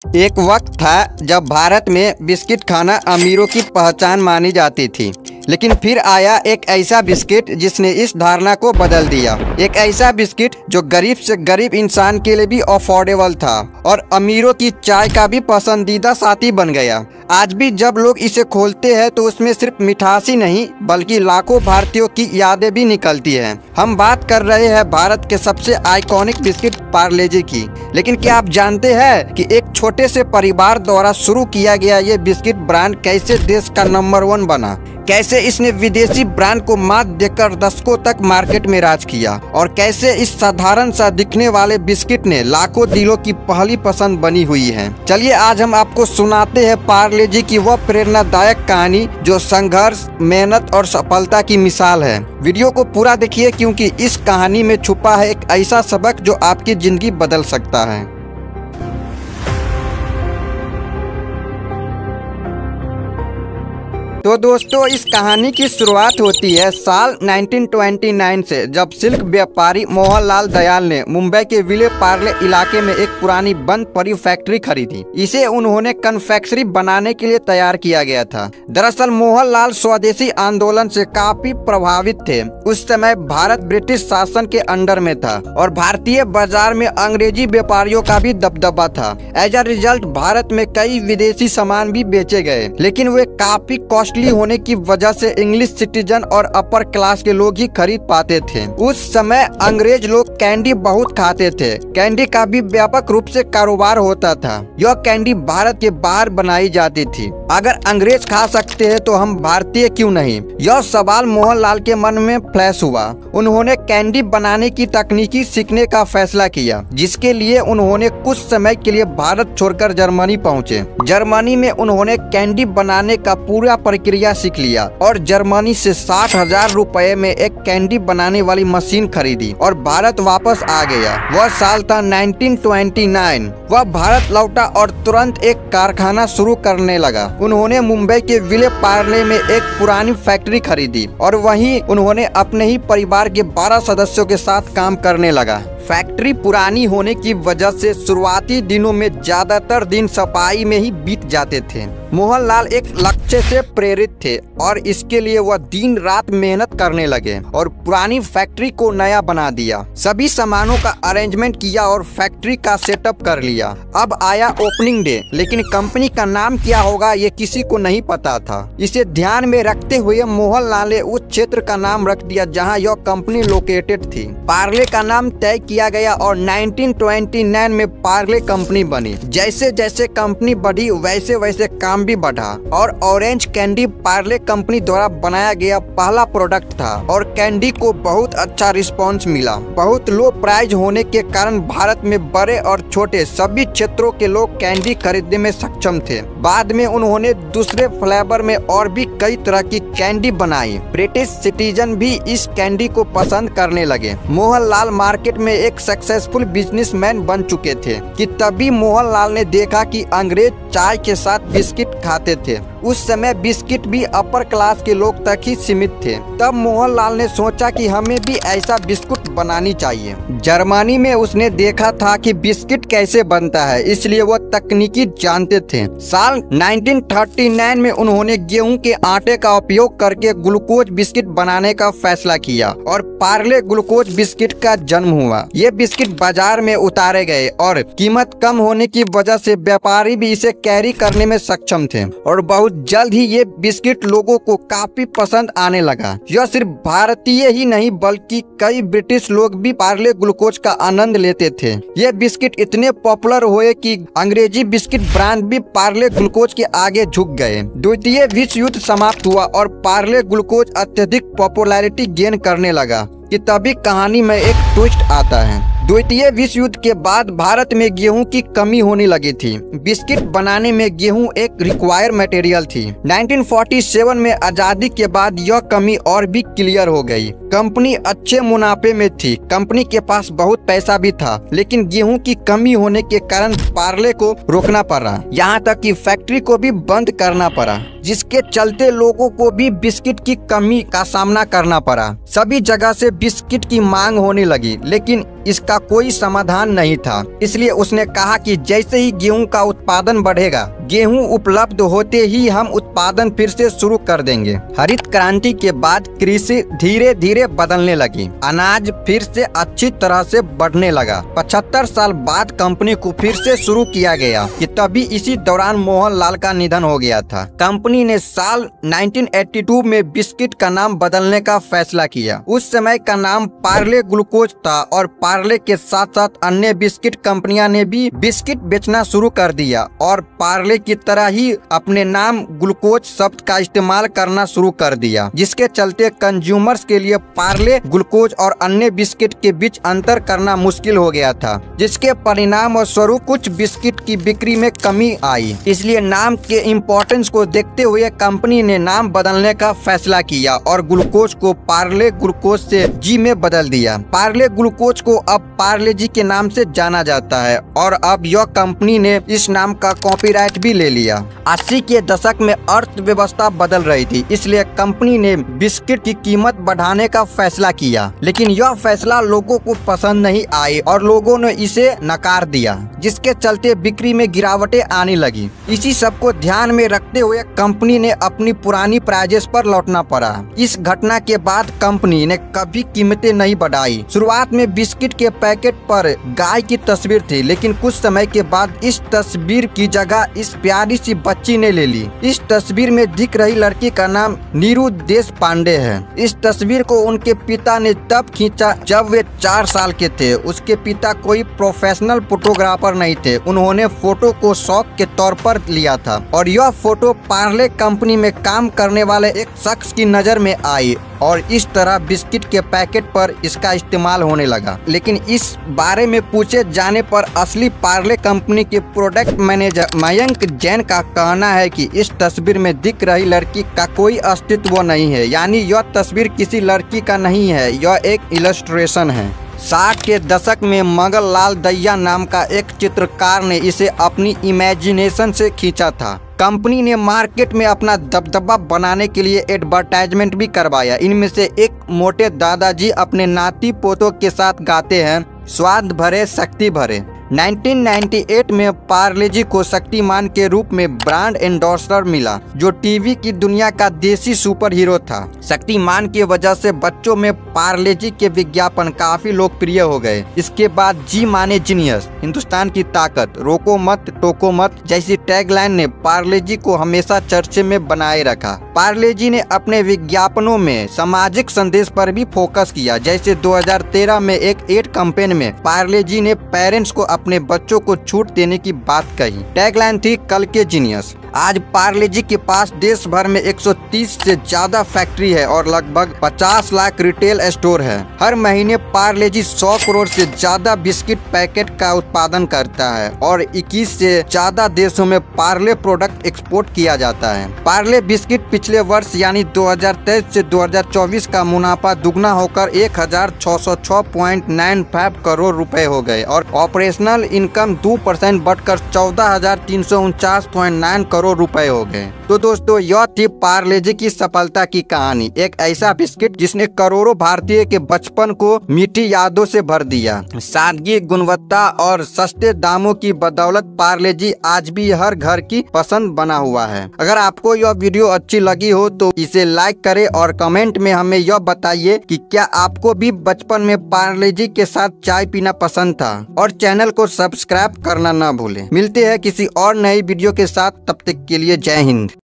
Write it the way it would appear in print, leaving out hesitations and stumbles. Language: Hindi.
एक वक्त था जब भारत में बिस्किट खाना अमीरों की पहचान मानी जाती थी, लेकिन फिर आया एक ऐसा बिस्किट जिसने इस धारणा को बदल दिया। एक ऐसा बिस्किट जो गरीब से गरीब इंसान के लिए भी अफोर्डेबल था और अमीरों की चाय का भी पसंदीदा साथी बन गया। आज भी जब लोग इसे खोलते हैं तो उसमें सिर्फ मिठास ही नहीं बल्कि लाखों भारतीयों की यादें भी निकलती हैं। हम बात कर रहे हैं भारत के सबसे आइकॉनिक बिस्किट पार्ले जी की। लेकिन क्या आप जानते हैं कि एक छोटे से परिवार द्वारा शुरू किया गया ये बिस्किट ब्रांड कैसे देश का नंबर 1 बना? कैसे इसने विदेशी ब्रांड को मात देकर दशकों तक मार्केट में राज किया और कैसे इस साधारण सा दिखने वाले बिस्किट ने लाखों दिलों की पहली पसंद बनी हुई है। चलिए आज हम आपको सुनाते हैं पार्ले जी की वह प्रेरणादायक कहानी जो संघर्ष, मेहनत और सफलता की मिसाल है। वीडियो को पूरा देखिए क्योंकि इस कहानी में छुपा है एक ऐसा सबक जो आपकी जिंदगी बदल सकता है। तो दोस्तों, इस कहानी की शुरुआत होती है साल 1929 से, जब सिल्क व्यापारी मोहनलाल दयाल ने मुंबई के विले पार्ले इलाके में एक पुरानी बंद पड़ी फैक्ट्री खरीदी। इसे उन्होंने कन्फेक्शनरी बनाने के लिए तैयार किया गया था। दरअसल मोहनलाल स्वदेशी आंदोलन से काफी प्रभावित थे। उस समय भारत ब्रिटिश शासन के अंडर में था और भारतीय बाजार में अंग्रेजी व्यापारियों का भी दबदबा था। एज अ रिजल्ट भारत में कई विदेशी सामान भी बेचे गए, लेकिन वे काफी कॉस्टली होने की वजह से इंग्लिश सिटीजन और अपर क्लास के लोग ही खरीद पाते थे। उस समय अंग्रेज लोग कैंडी बहुत खाते थे। कैंडी का भी व्यापक रूप से कारोबार होता था। यह कैंडी भारत के बाहर बनाई जाती थी। अगर अंग्रेज खा सकते हैं तो हम भारतीय क्यों नहीं? यह सवाल मोहनलाल के मन में फ्लैश हुआ। उन्होंने कैंडी बनाने की तकनीकी सीखने का फैसला किया, जिसके लिए उन्होंने कुछ समय के लिए भारत छोड़कर जर्मनी पहुँचे। जर्मनी में उन्होंने कैंडी बनाने का पूरा प्रक्रिया सीख लिया और जर्मनी से 60,000 रुपए में एक कैंडी बनाने वाली मशीन खरीदी और भारत वापस आ गया। वह साल था 1929। वह भारत लौटा और तुरंत एक कारखाना शुरू करने लगा। उन्होंने मुंबई के विले पार्ले में एक पुरानी फैक्ट्री खरीदी और वहीं उन्होंने अपने ही परिवार के 12 सदस्यों के साथ काम करने लगा। फैक्ट्री पुरानी होने की वजह से शुरुआती दिनों में ज्यादातर दिन सफाई में ही बीत जाते थे। मोहनलाल एक लक्ष्य से प्रेरित थे और इसके लिए वह दिन रात मेहनत करने लगे और पुरानी फैक्ट्री को नया बना दिया। सभी सामानों का अरेंजमेंट किया और फैक्ट्री का सेटअप कर लिया। अब आया ओपनिंग डे, लेकिन कंपनी का नाम क्या होगा ये किसी को नहीं पता था। इसे ध्यान में रखते हुए मोहनलाल ने उस क्षेत्र का नाम रख दिया जहाँ यह कंपनी लोकेटेड थी। पार्ले का नाम तय किया गया और 1929 में पार्ले कंपनी बनी। जैसे जैसे कंपनी बढ़ी वैसे वैसे काम भी बढ़ा और ऑरेंज कैंडी पार्ले कंपनी द्वारा बनाया गया पहला प्रोडक्ट था और कैंडी को बहुत अच्छा रिस्पांस मिला। बहुत लो प्राइस होने के कारण भारत में बड़े और छोटे सभी क्षेत्रों के लोग कैंडी खरीदने में सक्षम थे। बाद में उन्होंने दूसरे फ्लेवर में और भी कई तरह की कैंडी बनाई। ब्रिटिश सिटीजन भी इस कैंडी को पसंद करने लगे। मोहनलाल मार्केट में एक सक्सेसफुल बिजनेसमैन बन चुके थे कि तभी मोहनलाल ने देखा कि अंग्रेज चाय के साथ बिस्किट खाते थे। उस समय बिस्किट भी अपर क्लास के लोग तक ही सीमित थे। तब मोहनलाल ने सोचा कि हमें भी ऐसा बिस्कुट बनानी चाहिए। जर्मनी में उसने देखा था कि बिस्किट कैसे बनता है, इसलिए वो तकनीकी जानते थे। साल 1939 में उन्होंने गेहूं के आटे का उपयोग करके ग्लूकोज बिस्किट बनाने का फैसला किया और पार्ले ग्लूकोज बिस्किट का जन्म हुआ। ये बिस्किट बाजार में उतारे गए और कीमत कम होने की वजह से व्यापारी भी इसे कैरी करने में सक्षम थे और बहुत जल्द ही ये बिस्किट लोगों को काफी पसंद आने लगा। यह सिर्फ भारतीय ही नहीं बल्कि कई ब्रिटिश लोग भी पार्ले ग्लूकोज का आनंद लेते थे। ये बिस्किट इतने पॉपुलर हुए कि अंग्रेजी बिस्किट ब्रांड भी पार्ले ग्लूकोज के आगे झुक गए। द्वितीय विश्व युद्ध समाप्त हुआ और पार्ले ग्लूकोज अत्यधिक पॉपुलैरिटी गेन करने लगा कि तभी कहानी में एक ट्विस्ट आता है। द्वितीय विश्व युद्ध के बाद भारत में गेहूं की कमी होने लगी थी। बिस्किट बनाने में गेहूं एक रिक्वायर मटेरियल थी। 1947 में आजादी के बाद यह कमी और भी क्लियर हो गई। कंपनी अच्छे मुनाफे में थी, कंपनी के पास बहुत पैसा भी था, लेकिन गेहूं की कमी होने के कारण पार्ले को रोकना पड़ा। यहाँ तक कि फैक्ट्री को भी बंद करना पड़ा, जिसके चलते लोगों को भी बिस्किट की कमी का सामना करना पड़ा। सभी जगह से बिस्किट की मांग होने लगी, लेकिन इसका कोई समाधान नहीं था। इसलिए उसने कहा कि जैसे ही गेहूं का उत्पादन बढ़ेगा, गेहूं उपलब्ध होते ही हम उत्पादन फिर से शुरू कर देंगे। हरित क्रांति के बाद कृषि धीरे धीरे बदलने लगी, अनाज फिर से अच्छी तरह से बढ़ने लगा। 75 साल बाद कंपनी को फिर से शुरू किया गया कि तभी इसी दौरान मोहनलाल का निधन हो गया था। कंपनी ने साल 1982 में बिस्किट का नाम बदलने का फैसला किया। उस समय का नाम पार्ले ग्लूकोज था और पार्ले के साथ साथ अन्य बिस्किट कंपनियां ने भी बिस्किट बेचना शुरू कर दिया और पार्ले की तरह ही अपने नाम ग्लूकोज शब्द का इस्तेमाल करना शुरू कर दिया, जिसके चलते कंज्यूमर्स के लिए पार्ले ग्लूकोज और अन्य बिस्किट के बीच अंतर करना मुश्किल हो गया था, जिसके परिणाम स्वरूप कुछ बिस्किट की बिक्री में कमी आई। इसलिए नाम के इम्पोर्टेंस को देखते हुए कंपनी ने नाम बदलने का फैसला किया और ग्लूकोज को पार्ले ग्लूकोज से जी में बदल दिया। पार्ले ग्लूकोज को अब पार्ले जी के नाम से जाना जाता है और अब यह कंपनी ने इस नाम का कॉपीराइट भी ले लिया। 80 के दशक में अर्थव्यवस्था बदल रही थी, इसलिए कंपनी ने बिस्किट की कीमत बढ़ाने का फैसला किया, लेकिन यह फैसला लोगों को पसंद नहीं आई और लोगों ने इसे नकार दिया, जिसके चलते बिक्री में गिरावटें आने लगी। इसी सब को ध्यान में रखते हुए कंपनी ने अपनी पुरानी प्राइजेस पर लौटना पड़ा। इस घटना के बाद कंपनी ने कभी कीमतें नहीं बढ़ाई। शुरुआत में बिस्किट के पैकेट पर गाय की तस्वीर थी, लेकिन कुछ समय के बाद इस तस्वीर की जगह इस प्यारी सी बच्ची ने ले ली। इस तस्वीर में दिख रही लड़की का नाम नीरू देशपांडे है। इस तस्वीर को उनके पिता ने तब खींचा जब वे 4 साल के थे। उसके पिता कोई प्रोफेशनल फोटोग्राफर नहीं थे, उन्होंने फोटो को शौक के तौर पर लिया था और यह फोटो पार्ले कंपनी में काम करने वाले एक शख्स की नजर में आई और इस तरह बिस्किट के पैकेट पर इसका इस्तेमाल होने लगा। लेकिन इस बारे में पूछे जाने पर असली पार्ले कंपनी के प्रोडक्ट मैनेजर मयंक जैन का कहना है कि इस तस्वीर में दिख रही लड़की का कोई अस्तित्व नहीं है, यानी यह तस्वीर किसी लड़की का नहीं है, यह एक इलस्ट्रेशन है। 60 के दशक में मंगल लाल दहिया नाम का एक चित्रकार ने इसे अपनी इमेजिनेशन से खींचा था। कंपनी ने मार्केट में अपना दबदबा बनाने के लिए एडवर्टाइजमेंट भी करवाया। इनमें से एक मोटे दादाजी अपने नाती पोतों के साथ गाते हैं, स्वाद भरे शक्ति भरे। 1998 में पार्ले जी को शक्तिमान के रूप में ब्रांड एंडोर्सर मिला, जो टीवी की दुनिया का देसी सुपर हीरो था। शक्तिमान की वजह से बच्चों में पार्ले जी के विज्ञापन काफी लोकप्रिय हो गए। इसके बाद जी माने जीनियस, हिंदुस्तान की ताकत, रोको मत टोको मत जैसी टैगलाइन ने पार्ले जी को हमेशा चर्चे में बनाए रखा। पार्ले जी ने अपने विज्ञापनों में सामाजिक संदेश पर भी फोकस किया, जैसे 2013 में एक एड कैंपेन में पार्ले जी ने पेरेंट्स को अपने बच्चों को छूट देने की बात कही। टैगलाइन थी कल के जीनियस। आज पार्ले जी के पास देश भर में 130 से ज्यादा फैक्ट्री है और लगभग 50 लाख रिटेल स्टोर है। हर महीने पार्ले जी 100 करोड़ से ज्यादा बिस्किट पैकेट का उत्पादन करता है और 21 से ज्यादा देशों में पार्ले प्रोडक्ट एक्सपोर्ट किया जाता है। पार्ले बिस्किट पिछले वर्ष यानी 2023 से 2024 का मुनाफा दुगना होकर 1606.95 करोड़ रुपए हो गए और ऑपरेशनल इनकम 2% बढ़कर 14,349.9 करोड़ रुपए हो गए। तो दोस्तों, यह थी पार्ले जी की सफलता की कहानी। एक ऐसा बिस्किट जिसने करोड़ों भारतीय के बचपन को मीठी यादों से भर दिया। सादगी, गुणवत्ता और सस्ते दामों की बदौलत पार्ले जी आज भी हर घर की पसंद बना हुआ है। अगर आपको यह वीडियो अच्छी लगी हो तो इसे लाइक करें और कमेंट में हमें यह बताइए कि क्या आपको भी बचपन में पार्ले जी के साथ चाय पीना पसंद था। और चैनल को सब्सक्राइब करना ना भूलें। मिलते हैं किसी और नई वीडियो के साथ, तब तक के लिए जय हिंद।